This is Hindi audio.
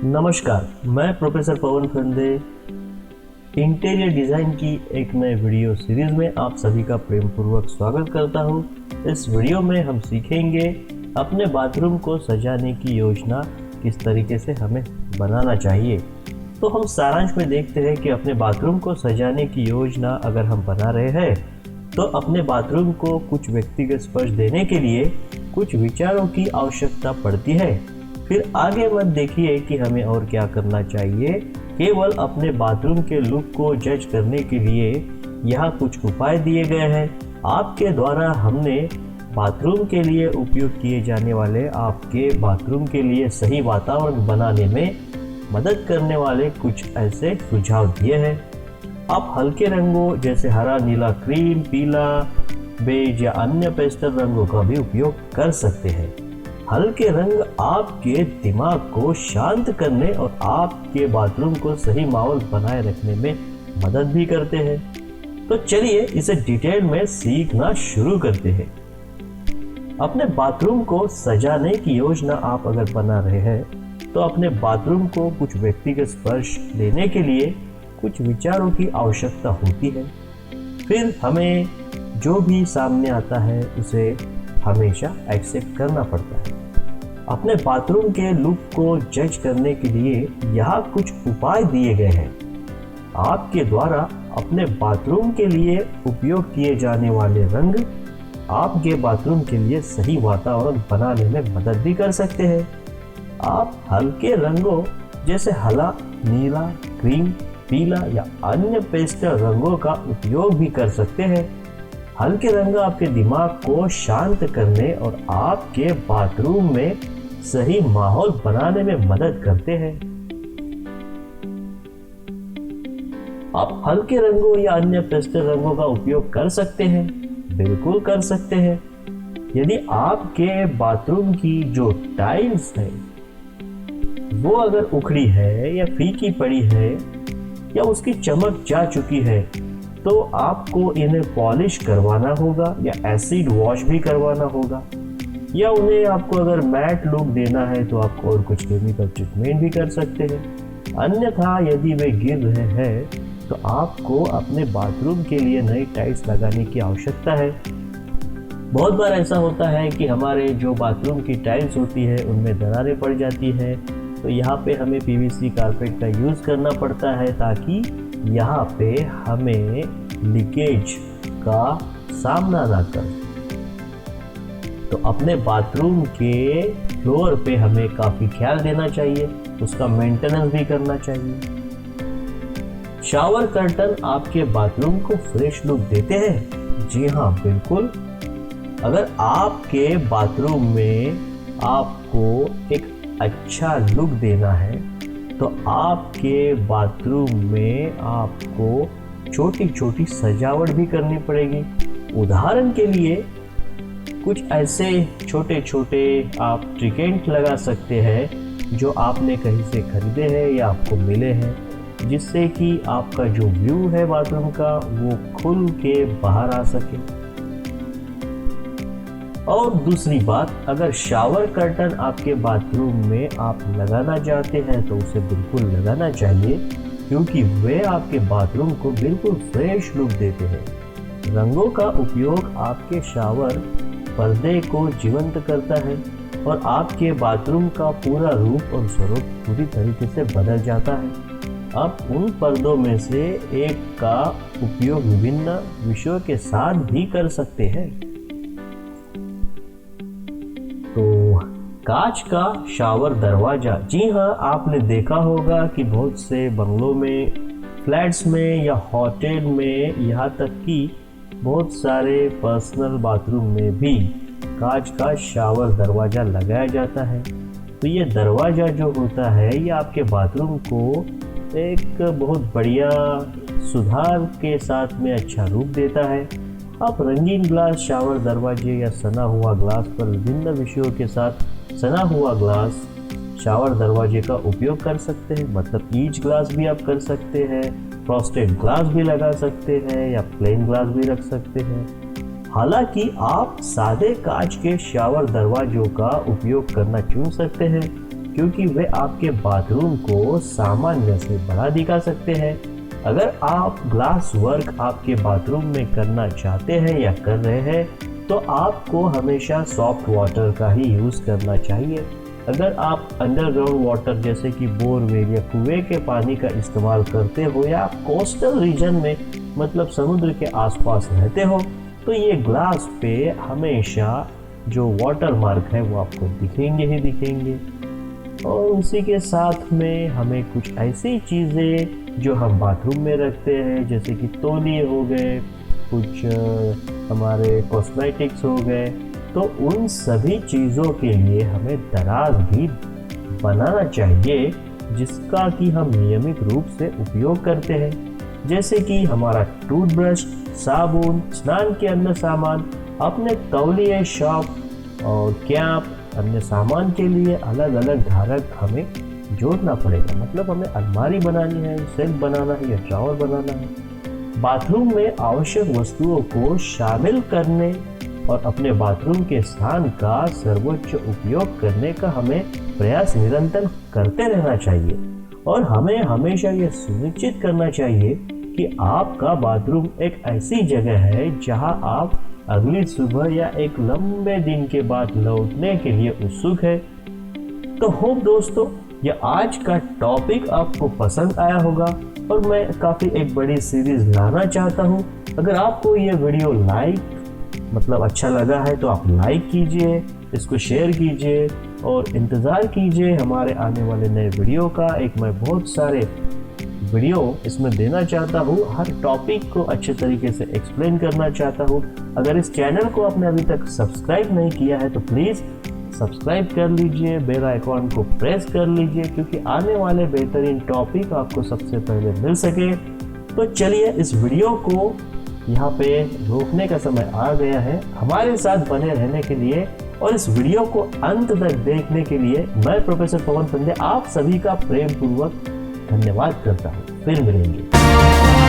नमस्कार, मैं प्रोफेसर पवन खंडे इंटीरियर डिज़ाइन की एक नए वीडियो सीरीज़ में आप सभी का प्रेम पूर्वक स्वागत करता हूं। इस वीडियो में हम सीखेंगे अपने बाथरूम को सजाने की योजना किस तरीके से हमें बनाना चाहिए। तो हम सारांश में देखते हैं कि अपने बाथरूम को सजाने की योजना अगर हम बना रहे हैं तो अपने बाथरूम को कुछ व्यक्तिगत स्पर्श देने के लिए कुछ विचारों की आवश्यकता पड़ती है। फिर आगे मत देखिए कि हमें और क्या करना चाहिए, केवल अपने बाथरूम के लुक को जज करने के लिए यहाँ कुछ उपाय दिए गए हैं। आपके द्वारा हमने बाथरूम के लिए उपयोग किए जाने वाले आपके बाथरूम के लिए सही वातावरण बनाने में मदद करने वाले कुछ ऐसे सुझाव दिए हैं। आप हल्के रंगों जैसे हरा, नीला, क्रीम, पीला, बेज या अन्य पेस्टल रंगों का भी उपयोग कर सकते हैं। हल्के रंग आपके दिमाग को शांत करने और आपके बाथरूम को सही माहौल बनाए रखने में मदद भी करते हैं। तो चलिए इसे डिटेल में सीखना शुरू करते हैं। अपने बाथरूम को सजाने की योजना आप अगर बना रहे हैं तो अपने बाथरूम को कुछ व्यक्तिगत स्पर्श देने के लिए कुछ विचारों की आवश्यकता होती है। फिर हमें जो भी सामने आता है उसे हमेशा एक्सेप्ट करना पड़ता है। अपने बाथरूम के लुक को जज करने के लिए यहाँ कुछ उपाय दिए गए हैं। आपके द्वारा अपने बाथरूम के लिए उपयोग किए जाने वाले रंग आपके बाथरूम के लिए सही वातावरण बनाने में मदद भी कर सकते हैं। आप हल्के रंगों जैसे हरा, नीला, क्रीम, पीला या अन्य पेस्टल रंगों का उपयोग भी कर सकते हैं। हल्के रंग आपके दिमाग को शांत करने और आपके बाथरूम में सही माहौल बनाने में मदद करते हैं। आप हल्के रंगों या अन्य पेस्टल रंगों का उपयोग कर सकते हैं, बिल्कुल कर सकते हैं। यदि आपके बाथरूम की जो टाइल्स है वो अगर उखड़ी है या फीकी पड़ी है या उसकी चमक जा चुकी है तो आपको इन्हें पॉलिश करवाना होगा या एसिड वॉश भी करवाना होगा, या उन्हें आपको अगर मैट लुक देना है तो आपको और कुछ केमिकल ट्रीटमेंट भी कर सकते हैं। अन्यथा यदि वे गिर रहे हैं तो आपको अपने बाथरूम के लिए नई टाइल्स लगाने की आवश्यकता है। बहुत बार ऐसा होता है कि हमारे जो बाथरूम की टाइल्स होती है उनमें दरारें पड़ जाती है, तो यहाँ पे हमें पीवीसी कारपेट का यूज़ करना पड़ता है ताकि यहाँ पे हमें लीकेज का सामना ना कर। तो अपने बाथरूम के फ्लोर पे हमें काफ़ी ख्याल देना चाहिए, उसका मेंटेनेंस भी करना चाहिए। शावर कर्टन आपके बाथरूम को फ्रेश लुक देते हैं। जी हाँ, बिल्कुल। अगर आपके बाथरूम में आपको एक अच्छा लुक देना है तो आपके बाथरूम में आपको छोटी छोटी सजावट भी करनी पड़ेगी। उदाहरण के लिए कुछ ऐसे छोटे छोटे आप ट्रिकेंट लगा सकते हैं जो आपने कहीं से खरीदे हैं या आपको मिले हैं, जिससे कि आपका जो व्यू है बाथरूम का वो खुल के बाहर आ सके। और दूसरी बात, अगर शावर कर्टन आपके बाथरूम में आप लगाना चाहते हैं तो उसे बिल्कुल लगाना चाहिए, क्योंकि वे आपके बाथरूम को बिल्कुल फ्रेश लुक देते हैं। रंगों का उपयोग आपके शावर पर्दे को जीवंत करता है और आपके बाथरूम का पूरा रूप और स्वरूप पूरी तरीके से बदल जाता है। आप उन पर्दों में से एक का उपयोग विभिन्न विषयों के साथ भी कर सकते हैं। तो कांच का शावर दरवाजा, जी हाँ, आपने देखा होगा कि बहुत से बंगलों में, फ्लैट्स में या होटल में, यहाँ तक कि बहुत सारे पर्सनल बाथरूम में भी कांच का शावर दरवाजा लगाया जाता है। तो ये दरवाजा जो होता है ये आपके बाथरूम को एक बहुत बढ़िया सुधार के साथ में अच्छा रूप देता है। आप रंगीन ग्लास शावर दरवाजे या सना हुआ ग्लास पर विभिन्न विषयों के साथ सना हुआ ग्लास शावर दरवाजे का उपयोग कर सकते हैं। मतलब ईच ग्लास भी आप कर सकते हैं, फ्रॉस्टेड ग्लास भी लगा सकते हैं या प्लेन ग्लास भी रख सकते हैं। हालांकि आप सादे कांच के शावर दरवाजों का उपयोग करना चुन सकते हैं, क्योंकि वे आपके बाथरूम को सामान्य से बड़ा दिखा सकते हैं। अगर आप ग्लास वर्क आपके बाथरूम में करना चाहते हैं या कर रहे हैं तो आपको हमेशा सॉफ्ट वाटर का ही यूज़ करना चाहिए। अगर आप अंडरग्राउंड वाटर जैसे कि बोरवेल या कुएं के पानी का इस्तेमाल करते हो या आप कोस्टल रीजन में मतलब समुद्र के आसपास रहते हो तो ये ग्लास पे हमेशा जो वाटर मार्क है वो आपको दिखेंगे ही दिखेंगे। और उसी के साथ में हमें कुछ ऐसी चीज़ें जो हम बाथरूम में रखते हैं जैसे कि तौलिए हो गए, कुछ हमारे कॉस्मेटिक्स हो गए, तो उन सभी चीज़ों के लिए हमें दराज भी बनाना चाहिए जिसका कि हम नियमित रूप से उपयोग करते हैं। जैसे कि हमारा टूथब्रश, साबुन, स्नान के अन्य सामान, अपने तौलिए, शॉप और कैप, अन्य सामान के लिए अलग अलग धारक हमें जोड़ना पड़ेगा। मतलब हमें अलमारी बनानी है, शेल्फ बनाना है या ड्रॉवर बनाना है। बाथरूम में आवश्यक वस्तुओं को शामिल करने और अपने बाथरूम के स्थान का सर्वोच्च उपयोग करने का हमें प्रयास निरंतर करते रहना चाहिए। और हमें हमेशा यह सुनिश्चित करना चाहिए कि आपका बाथरूम एक ऐसी जगह है जहां आप अगली सुबह या एक लंबे दिन के बाद लौटने के लिए उत्सुक है। तो होप दोस्तों ये आज का टॉपिक आपको पसंद आया होगा और मैं काफ़ी एक बड़ी सीरीज लाना चाहता हूँ। अगर आपको ये वीडियो मतलब अच्छा लगा है तो आप लाइक कीजिए, इसको शेयर कीजिए और इंतज़ार कीजिए हमारे आने वाले नए वीडियो का। मैं बहुत सारे वीडियो इसमें देना चाहता हूँ, हर टॉपिक को अच्छे तरीके से एक्सप्लेन करना चाहता हूँ। अगर इस चैनल को आपने अभी तक सब्सक्राइब नहीं किया है तो प्लीज़ सब्सक्राइब कर लीजिए, बेल आइकॉन को प्रेस कर लीजिए क्योंकि आने वाले बेहतरीन टॉपिक आपको सबसे पहले मिल सके। तो चलिए इस वीडियो को यहाँ पे रोकने का समय आ गया है। हमारे साथ बने रहने के लिए और इस वीडियो को अंत तक देखने के लिए मैं प्रोफेसर पवन फंदे आप सभी का प्रेम पूर्वक धन्यवाद करता हूँ। फिर मिलेंगे।